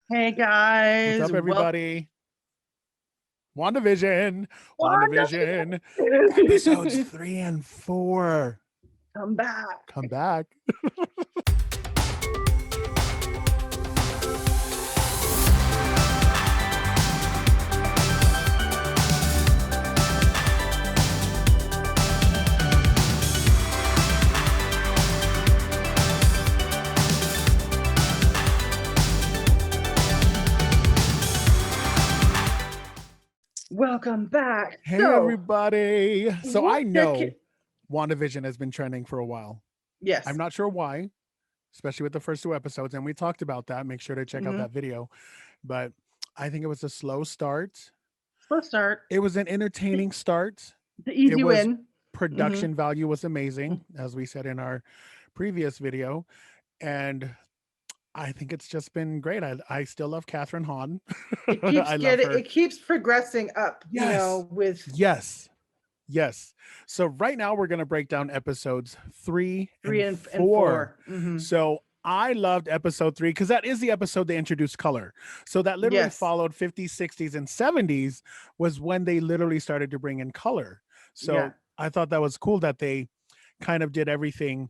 Hey What's guys, up, everybody? Wandavision, Wandavision, episodes Wandavision. 3 and 4. Come back. Come back. Welcome back. Hey, So, everybody. So what I know WandaVision has been trending for a while. I'm Yes. not sure why, especially with the first 2 episodes. And we talked about that. Make sure to check out Mm-hmm. that video. But I think it was a slow start. Let's start. It was an entertaining start. The It easy was win. Mm-hmm. production value was amazing, as we said in our previous video. And I think it's just been great. I still love Catherine Hahn. I love her. It keeps progressing up, Yes. with Yes. Yes. So right now we're going to break down episodes 3 three and and 4. 4. Mm-hmm. So I loved episode 3 because that is the episode they introduced color. So that literally Yes. followed 50s, 60s, and 70s was when they literally started to bring in color. Yeah. So I thought that was cool that they kind of did everything,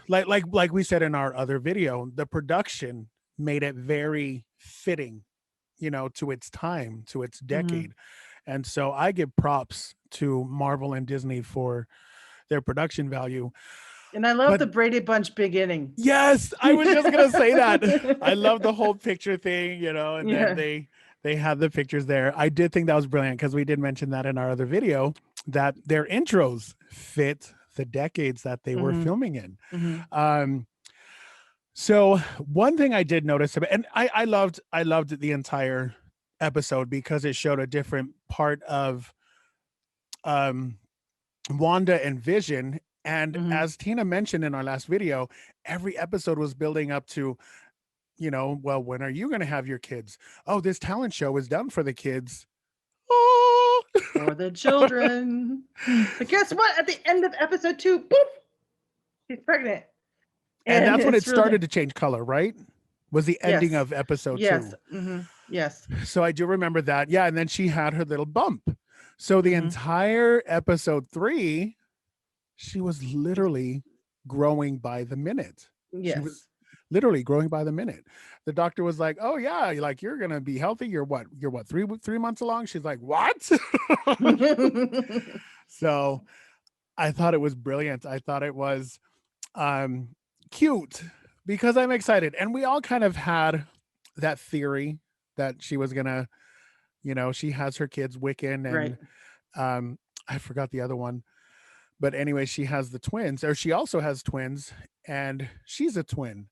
like we said in our other video, the production made it very fitting, to its time, to its Mm-hmm. decade. And so I give props to Marvel and Disney for their production value. And I love But the Brady Bunch beginning. yes, I was just gonna say that. I love the whole picture thing, and then Yeah. they have the pictures there. I did think that was brilliant because we did mention that in our other video that their intros fit the decades that they were Mm-hmm. filming in. Mm-hmm. Um, so one thing I did notice about, and I loved the entire episode because it showed a different part of um Wanda and Vision. And Mm-hmm. as Tina mentioned in our last video, every episode was building up to, well, when are you going to have your kids? Oh, this talent show is done for the kids. Oh. For the children. But guess what? At the end of episode 2, boop, she's pregnant. And And that's when it it's really, started to change color, right? Was the ending yes. of episode Yes. 2. Mm-hmm. Yes. So I do remember that. Yeah. And then she had her little bump. So the Mm-hmm. entire episode 3, she was literally growing by the minute. She was Yes. literally growing by the minute. The doctor was like, "Oh yeah, like you're gonna be healthy. You're what? You're what? 3 months along." She's like, "What?" So I thought it was brilliant. I thought it was um cute because I'm excited, and we all kind of had that theory that she was gonna, she has her kids Wiccan Right. and I forgot the other one. But anyway, she has the twins, or she also has twins, and she's a twin.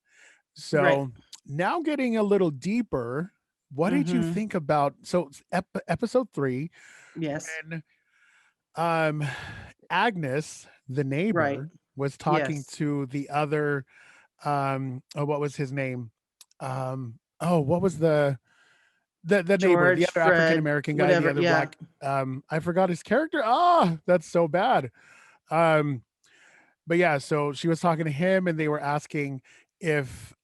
Right. So now getting a little deeper, what did you Mm-hmm. think about episode 3 Yes. when um Agnes, the Right. neighbor, was talking Yes. to the other oh, what was his name? Oh, what was the neighbor, the George, other African Fred, American guy, the whatever. other Yeah. black, I forgot his character. Ah, that's so bad. Um but yeah, so she was talking to him and they were asking if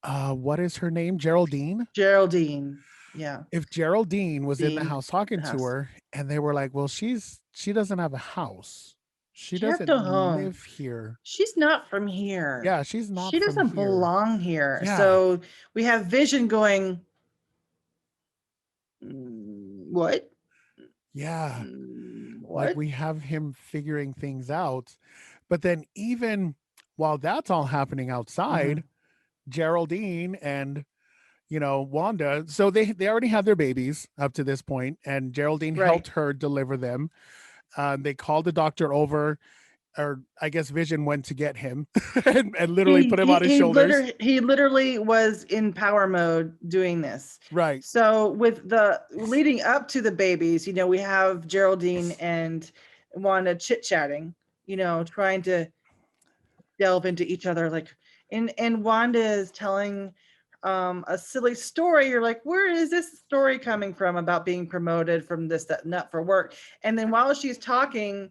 what is her name? Geraldine? Geraldine. Yeah. If Geraldine was in the Dean. house talking The to house. her and they were like, "Well, she doesn't have a house. She She has doesn't to home. live here." She's not from here. Yeah, she's not She from doesn't here. belong here. Yeah. So we have Vision going, what? Yeah. Like What? we have him figuring things out. But then even while that's all happening Mm-hmm. outside, Geraldine and Wanda, so they already had their babies up to this point, and Geraldine Right. helped her deliver them. They called the doctor over, or I guess Vision went to get him and literally put him on his shoulders. He literally was in power mode doing this. Right. So with the leading up to the babies, we have Geraldine and Wanda chit chatting, trying to delve into each other, like, and Wanda is telling a silly story. You're like, where is this story coming from about being promoted from this, that, nut for work? And then while she's talking,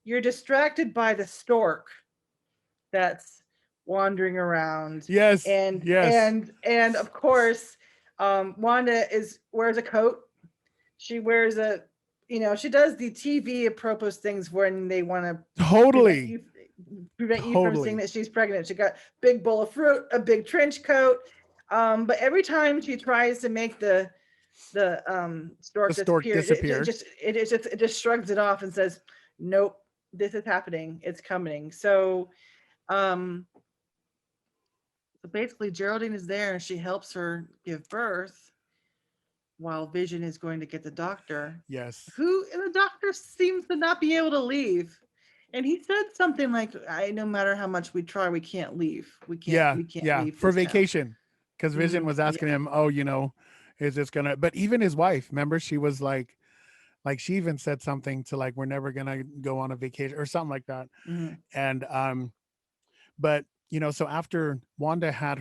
you're distracted by the stork that's wandering around. Yes. And Yes. of course, Wanda wears a coat. She wears a, she does the TV apropos things when they want to prevent Totally. you prevent you from seeing Totally. that she's pregnant. She got big bowl of fruit, a big trench coat. But every time she tries to make the stork The stork disappear, disappear. it just shrugs it off and says, "Nope, this is happening. It's coming." So, basically, Geraldine is there and she helps her give birth while Vision is going to get the doctor, Yes. who and the doctor seems to not be able to leave. And he said something like, no matter how much we try, we can't leave. We can't Yeah. leave For this town." vacation. Because Vision was asking Yeah. him, oh, is this gonna, but even his wife, remember, she was like she even said something to like, we're never gonna go on a vacation or something like that. Mhm. And but so after Wanda had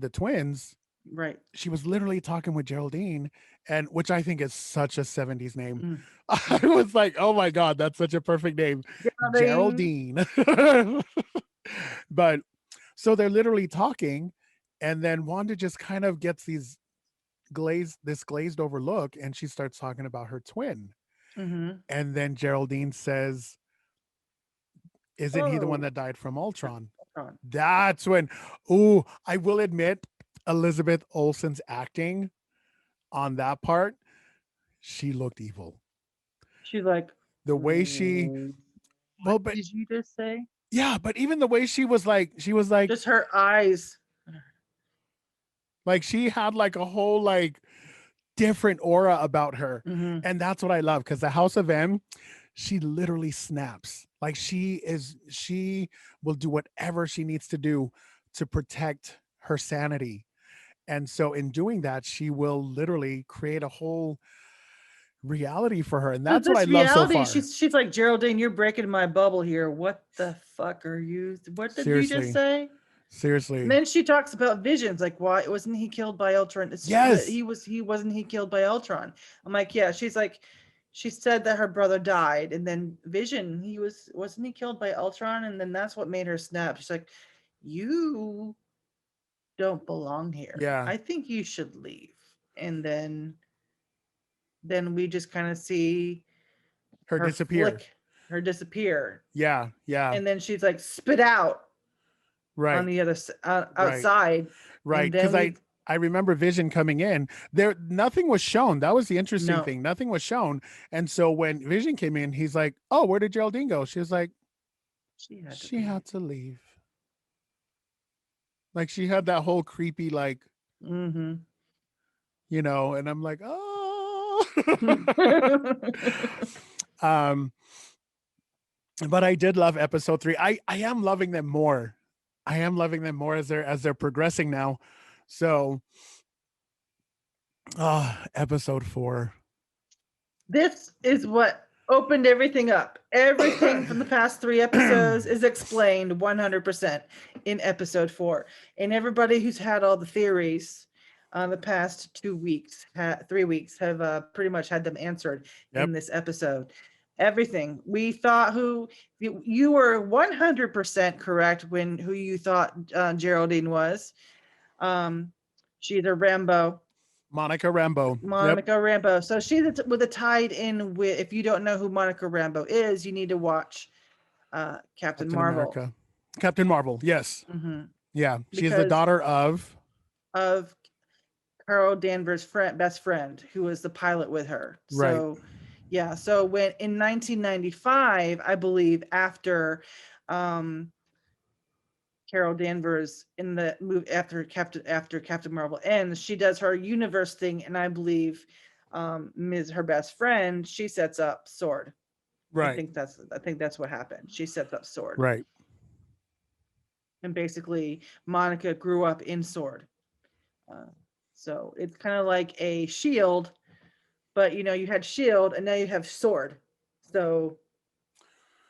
the twins, Right. she was literally talking with Geraldine, and which I think is such a 70s name. Mm. I was like, oh my God, that's such a perfect name. Geraldine. Geraldine. But so they're literally talking, and then Wanda just kind of gets this glazed over look, and she starts talking about her twin. Mm-hmm. And then Geraldine says, isn't he the one Oh, that died from Ultron? Ultron. That's when, ooh, I will admit, Elizabeth Olsen's acting on that part, she looked evil. She's like, The way she, what well, but did you just say? yeah, but even the way she was Just her eyes. like she had like a whole like different aura about her. Mm-hmm. And that's what I love, because the House of M, she literally snaps. Like she will do whatever she needs to do to protect her sanity. And so in doing that, she will literally create a whole reality for her. And So that's what I this love so reality, far. she's like, Geraldine, you're breaking my bubble here. What the fuck are you? What did you just Seriously. say? And Seriously. then she talks about Visions, like, why wasn't he killed by Ultron? Yes. He wasn't he killed by Ultron? I'm like, yeah. She's like, she said that her brother died, and then Vision, wasn't he killed by Ultron? And then that's what made her snap. She's like, you don't belong here. Yeah. I think you should leave. And then we just kind of see Her her disappear. flick, her disappear, Yeah. Yeah. and then she's like, spit out on Right. the other Right. outside, Right. and Because then we I remember Vision coming in. There nothing was shown. That was the interesting no. thing. Nothing was shown. And so when Vision came in, he's like, oh, where did Geraldine go? She was like, She had to she leave. had to leave. Like she had that whole creepy, like, Mm-hmm. and I'm like, oh. But I did love episode 3. I am loving them more. I am loving them more as they're progressing now. So episode 4. This is what opened everything up. Everything from the past 3 episodes is explained 100% in episode 4. And everybody who's had all the theories the past 3 weeks have pretty much had them answered in this episode. Everything we thought, who you were 100% correct when who you thought Geraldine was. She's a Rambo. Monica Rambeau. Monica Rambeau. So she's with a tied in with. If you don't know who Monica Rambeau is, you need to watch Captain Marvel. America. Captain Marvel. Yes. Mm-hmm. Yeah. She's the daughter of Carol Danvers' best friend, who was the pilot with her. Right. So, yeah. So when in 1995, I believe, after Carol Danvers in the movie after Captain Marvel ends, she does her universe thing, and I believe Ms. her best friend, she sets up Sword. Right. I think that's what happened. She sets up Sword. Right. And basically, Monica grew up in Sword. So it's kind of like a Shield, but you had Shield, and now you have Sword. So,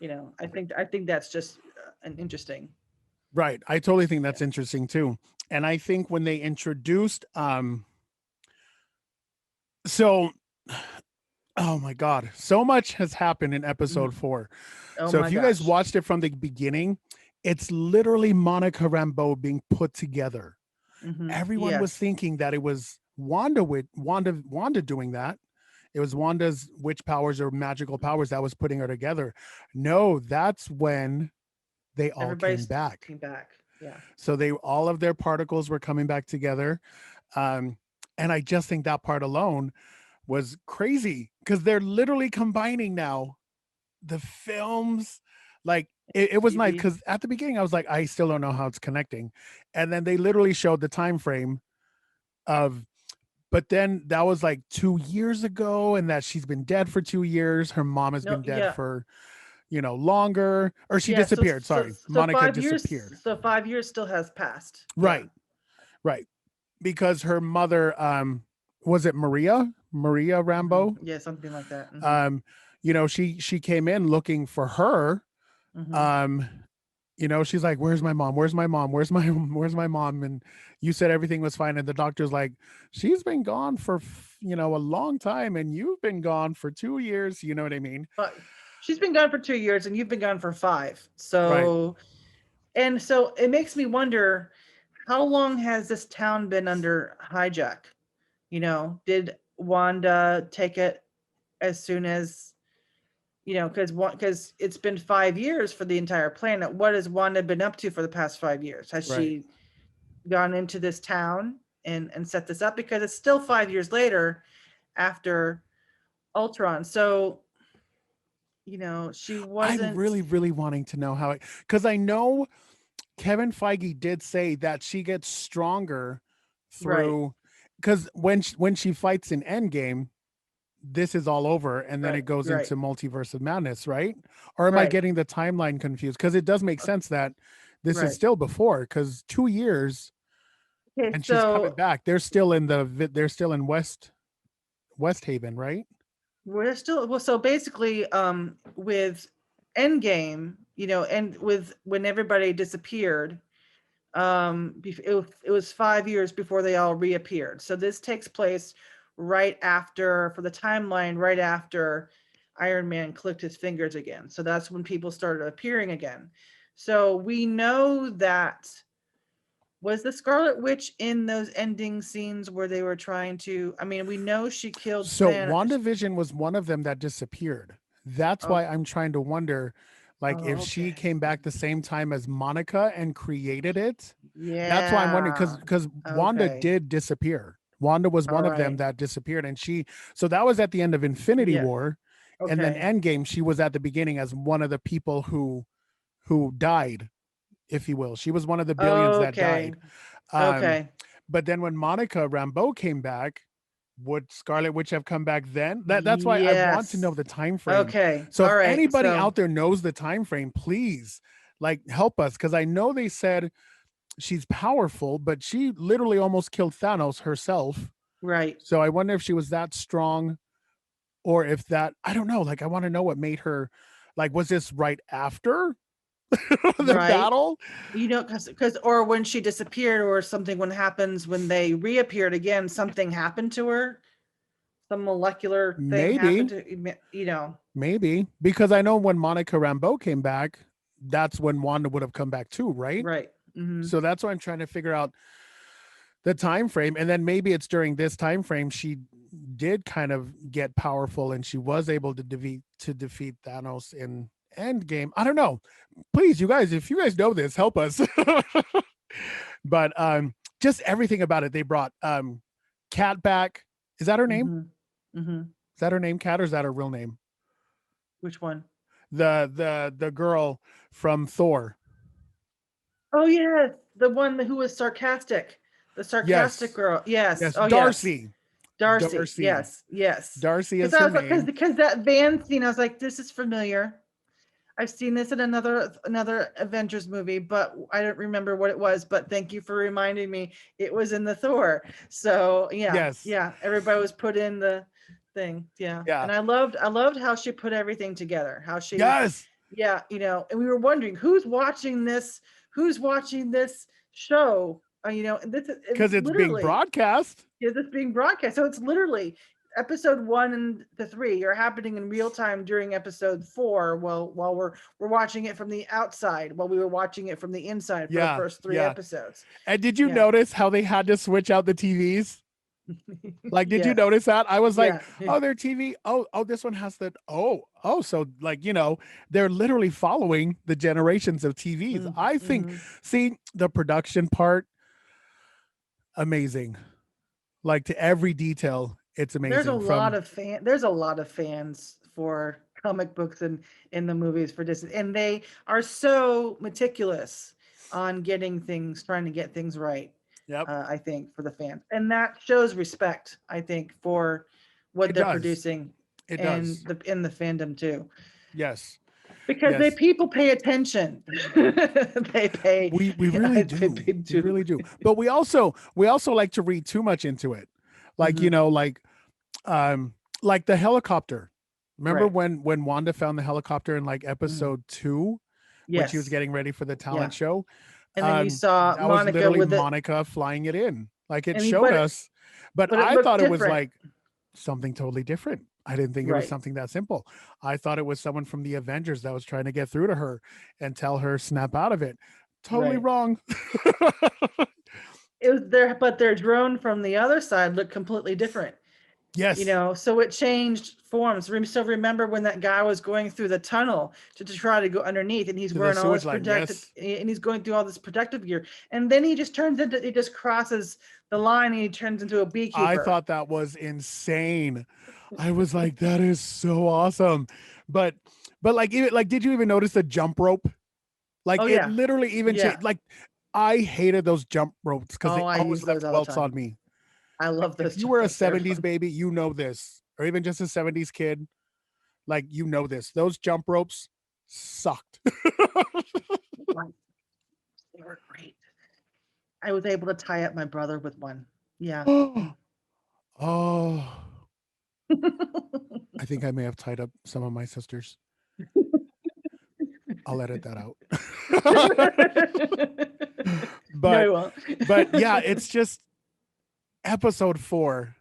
I think that's just an interesting. Right. I totally think that's interesting too. And I think when they introduced so oh my God, so much has happened in episode 4. Oh so my if you guys gosh. watched it from the beginning, it's literally Monica Rambeau being put together. Everyone was Yes. thinking that it was Wanda doing that. It was Wanda's witch powers or magical powers that was putting her together. No, that's when they all came Everybody's back. came back. Yeah. So they all of their particles were coming back together. And I just think that part alone was crazy because they're literally combining now the films. Like it was nice TV. because at the beginning I was like, I still don't know how it's connecting. And then they literally showed the time frame of, but then that was like 2 years ago, and that she's been dead for 2 years. Her mom has No, been dead yeah. for, longer, or she Yeah. disappeared. Sorry. So Monica 5 years. disappeared. So 5 years still has passed. Right. Yeah. Right. Because her mother, was it Maria Rambeau? Yeah, something like that. She came in looking for her. She's like, where's my mom? Where's my mom? Where's my mom? And you said everything was fine. And the doctor's like, she's been gone for, a long time. And you've been gone for 2 years. You know what I mean? But she's been gone for 2 years and you've been gone for 5. Right. And so it makes me wonder, how long has this town been under hijack? Did Wanda take it as soon as, because it's been 5 years for the entire planet. What has Wanda been up to for the past 5 years? Has Right. she gone into this town and set this up? Because it's still 5 years later after Ultron. So, she wasn't. I'm really, really wanting to know how because I know Kevin Feige did say that she gets stronger through, because when she fights in Endgame, this is all over, and then it goes into Multiverse of Madness, right? Or am I getting the timeline confused? Because it does make sense that this is still before, because 2 years, Okay, and she's coming back. They're still in West Haven, right? we're still so basically with Endgame, and with when everybody disappeared, it was 5 years before they all reappeared. So this takes place right after, for the timeline, right after Iron Man clicked his fingers again. So that's when people started appearing again. So we know that, was the Scarlet Witch in those ending scenes where they were trying to, we know she killed So Thanos. WandaVision was one of them that disappeared. That's why I'm trying to wonder, like, if she came back the same time as Monica and created it. Yeah. That's why I'm wondering, because Wanda did disappear. Wanda was one of them that disappeared, and so that was at the end of Infinity War, and then Endgame, she was at the beginning as one of the people who died, if you will. She was one of the billions that died. But then when Monica Rambeau came back, would Scarlet Witch have come back then? That's why I want to know the time frame. So if anybody out there knows the time frame, please, help us, because I know they said she's powerful, but she literally almost killed Thanos herself. Right. So I wonder if she was that strong, or if that, I don't know. I want to know what made her, was this right after the battle? Because or when she disappeared, or something, when happens when they reappeared again, something happened to her. Some molecular thing happened to, Maybe, because I know when Monica Rambeau came back, that's when Wanda would have come back too, right? Right. So that's why I'm trying to figure out the time frame, and then maybe it's during this time frame she did kind of get powerful, and she was able to defeat Thanos in Endgame. I don't know. Please, you guys, if you guys know this, help us. But just everything about it. They brought Kat back. Is that her name? Is that her name, Kat, or is that her real name? Which one? The girl from Thor. Oh yes, the one who was sarcastic. The sarcastic girl. Yes. Oh, Darcy. Yes. Darcy. Yes. Darcy is her name. Because that van scene, I was like, this is familiar. I've seen this in another Avengers movie, but I don't remember what it was. But thank you for reminding me. It was in the Thor. So yeah, everybody was put in the thing. Yeah. And I loved how she put everything together. How she and we were wondering who's watching this show. This because it's being broadcast. Yeah, it's being broadcast. So it's literally episode 1 and the 3 are happening in real time during episode 4, while we're watching it from the outside, while we were watching it from the inside for the Yeah, first 3 yeah. episodes. And did you Yeah. notice how they had to switch out the TVs? Like, did you Yes. notice that? I was like, Yeah. oh, their TV. Oh, this one has the, so like, they're literally following the generations of TVs. I think, see, the production part, amazing. Like, to every detail, it's amazing. There's a lot of fans for comic books and in the movies for Disney, and they are so meticulous on trying to get things right. Yep. I think for the fans, and that shows respect, I think, for what they're producing. It and does. in the fandom too. Yes. Because people pay attention. They pay. We really do. We really do. But we also like to read too much into it. Like, like the helicopter. Remember when Wanda found the helicopter in like episode 2, when she was getting ready for the talent show? And then you saw that Monica was Monica flying it in. Like, it showed us, but I thought it was like something totally different. I didn't think it was something that simple. I thought it was someone from the Avengers that was trying to get through to her and tell her snap out of it. Totally wrong. It was but their drone from the other side looked completely different. Yes. So it changed forms. So remember when that guy was going through the tunnel to try to go underneath, and he's wearing all this protective, and he's going through all this protective gear, and then he just crosses the line and he turns into a beekeeper. I thought that was insane. I was like, that is so awesome. But like, even like, did you even notice the jump rope? Like, it literally even changed. Like, I hated those jump ropes because they always left welts on me. I love those. If you were a 70s baby, you know this, or even just a 70s kid, like, this. Those jump ropes sucked. They were great. I was able to tie up my brother with one. Yeah. Oh. I think I may have tied up some of my sisters. I'll edit that out. But, no, you won't. But yeah, it's just episode 4.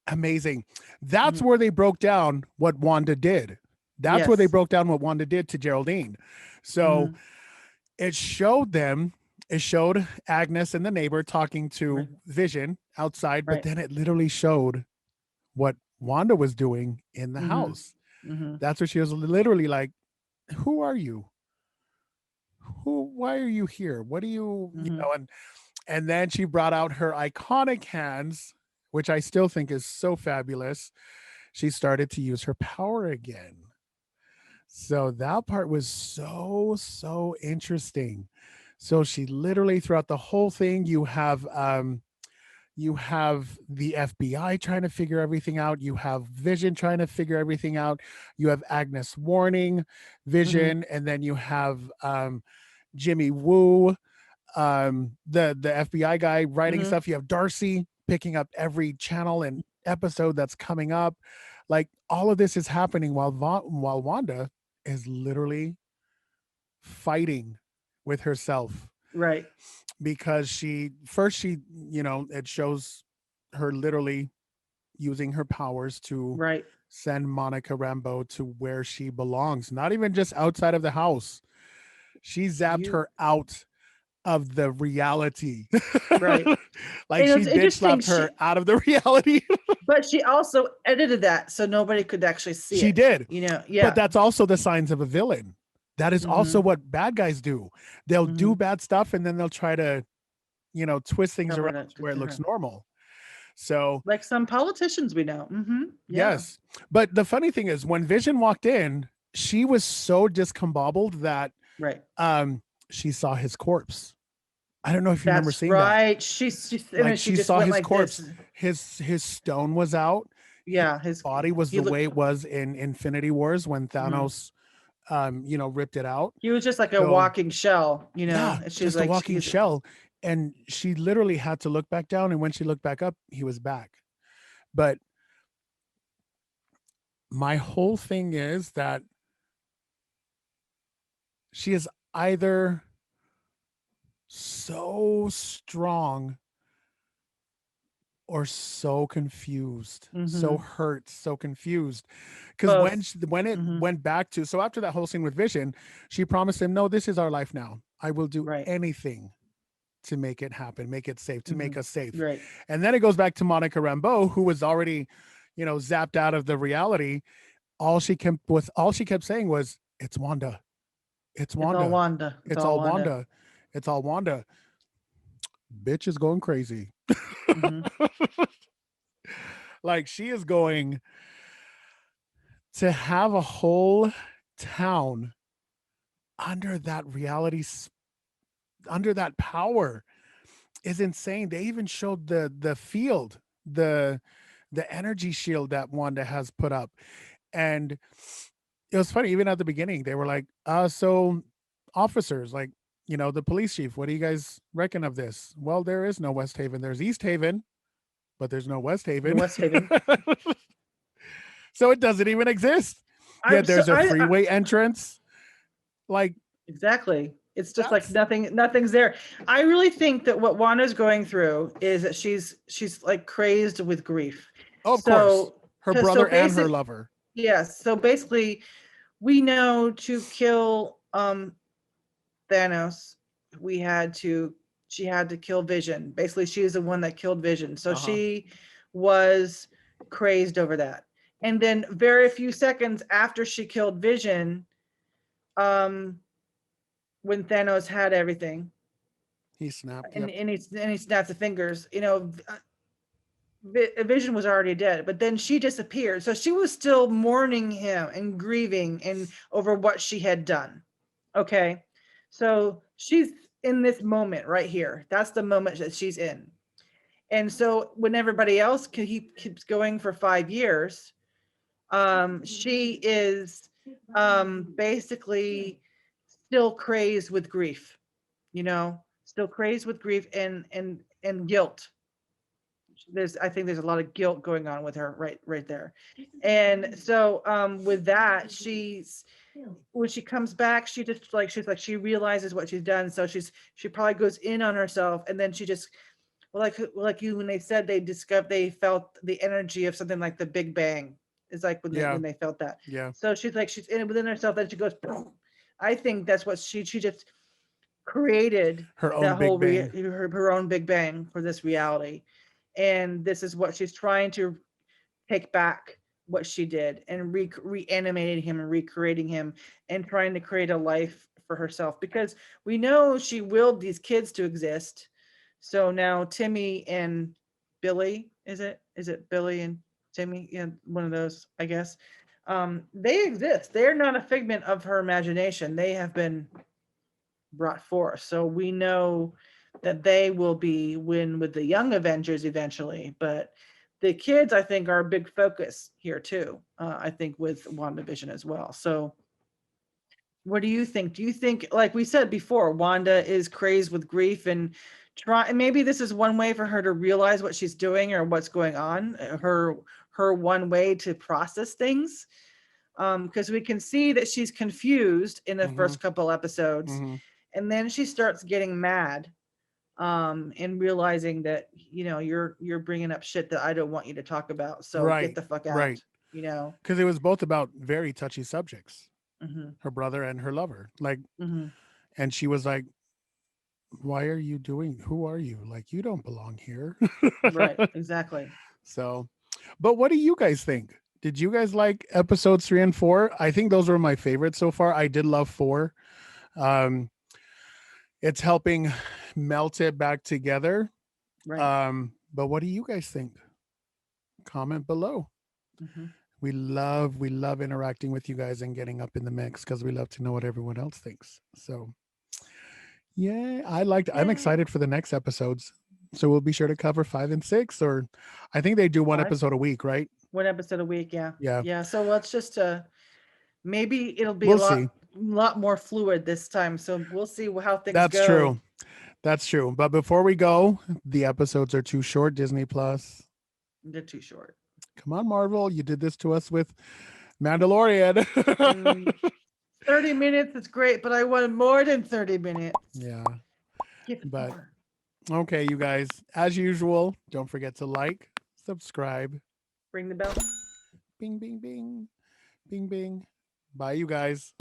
Amazing. That's where they broke down what Wanda did. That's where they broke down what Wanda did to Geraldine. So it showed Agnes and the neighbor talking to Vision outside, but then it literally showed what Wanda was doing in the house. That's what she was literally like, who are you? Why are you here? What do you, and then she brought out her iconic hands, which I still think is so fabulous. She started to use her power again. So that part was so interesting. So she literally, throughout the whole thing, you have the FBI trying to figure everything out. You have Vision trying to figure everything out. You have Agnes warning Vision, and then you have Jimmy Woo, the FBI guy writing stuff. You have Darcy picking up every channel and episode that's coming up. Like, all of this is happening while Wanda is literally fighting with herself. Right. Because it shows her literally using her powers to send Monica Rambeau to where she belongs. Not even just outside of the house. She zapped her out of the reality. Right. Like, she bitch slapped her out of the reality. But she also edited that so nobody could actually see it. She did. But that's also the signs of a villain. That is also what bad guys do. They'll do bad stuff, and then they'll try to, twist things around where it looks normal. So, like some politicians we know. Yes. But the funny thing is, when Vision walked in, she was so discombobbled that she saw his corpse. I don't know if you remember seeing that. She saw his corpse. His stone was out. Yeah, his body was the way it was in Infinity Wars when Thanos ripped it out. He was just like a walking shell, Yeah, just a walking shell. And she literally had to look back down, and when she looked back up, he was back. But my whole thing is that she is either so strong or so confused, so Mm-hmm. hurt, so confused. Because Both. when it Mm-hmm. went back to, so after that whole scene with Vision, she promised him, no, this is our life now. I will do Right. anything to make it happen, make it safe, to make us safe. Right. And then it goes back to Monica Rambeau, who was already, zapped out of the reality. All she kept saying was, it's Wanda. It's It's all Wanda. Wanda. It's It's all all Wanda. Wanda. It's all Wanda. Bitch is going crazy. Mm-hmm. Like, she is going to have a whole town under that under that power is insane. They even showed the field, the energy shield that Wanda has put up. And it was funny, even at the beginning, they were like, so officers, like, the police chief, what do you guys reckon of this? Well, there is no West Haven. There's East Haven, but there's no West The Haven. West Haven. So it doesn't even exist. Yeah, I'm so there's a freeway entrance. Like, exactly. It's just like that's, nothing's there. I really think that what Wanda's going through is that she's like crazed with grief. oh, of course, So her so brother and her basic lover. yes. So basically we know to kill Thanos, we had to she had to kill Vision. Basically, she is the one that killed Vision. So she was crazed over that. And then very few seconds after she killed Vision, um, when Thanos had everything, He snapped. and Yep. and he snapped the fingers, Vision was already dead, but then she disappeared. So she was still mourning him and grieving and over what she had done. Okay. So she's in this moment right here. That's the moment that she's in. And so when everybody else he keeps going for 5 years, she is basically still crazed with grief, still crazed with grief and guilt. I think there's a lot of guilt going on with her right there. And so with that, when she comes back, she realizes what she's done. So she probably goes in on herself, and then she just, well, like you, when they said they felt the energy of something like the Big Bang. It's like Yeah. when they felt that. Yeah. So she's in within herself, then she goes boom. I think that's what she just created, Her own that Big whole Bang. her own Big Bang for this reality. And this is what she's trying to take back, what she did, and reanimating him and recreating him and trying to create a life for herself, because we know she willed these kids to exist. So now Timmy and Billy, is it Billy and Timmy? Yeah, one of those, I guess. They exist. They're not a figment of her imagination. They have been brought forth. So we know that they will be with the young Avengers eventually, but the kids, I think, are a big focus here too. I think with WandaVision as well. So what do you think? Do you think, like we said before, Wanda is crazed with grief and maybe this is one way for her to realize what she's doing or what's going on, her one way to process things. Because we can see that she's confused in the first couple episodes, and then she starts getting mad, and realizing that you're bringing up shit that I don't want you to talk about, so get Right. the fuck out. Right. Because it was both about very touchy subjects. Mm-hmm. Her brother and her lover. Like, Mm-hmm. and she was like, why are you doing, who are you? Like, you don't belong here. Right, exactly. So, but what do you guys think? Did you guys like episodes 3 and 4? I think those were my favorites so far. I did love 4. Um, it's helping melt it back together. Right. But what do you guys think? Comment below. Mm-hmm. We love interacting with you guys and getting up in the mix because we love to know what everyone else thinks. So yeah, I'm excited for the next episodes. So we'll be sure to cover 5 and 6, or I think they do one 5, episode a week, right? one episode a week. Yeah. Yeah. Yeah. So let's just maybe it'll be a We'll see. lot more fluid this time. So we'll see how things That's go. true. That's true. But before we go, the episodes are too short. Disney Plus. They're too short. Come on, Marvel. You did this to us with Mandalorian. 30 minutes is great, but I wanted more than 30 minutes. Yeah. Give But more. Okay, you guys, as usual, don't forget to like, subscribe. Ring the bell. Bing, bing, bing, bing, bing. Bye, you guys.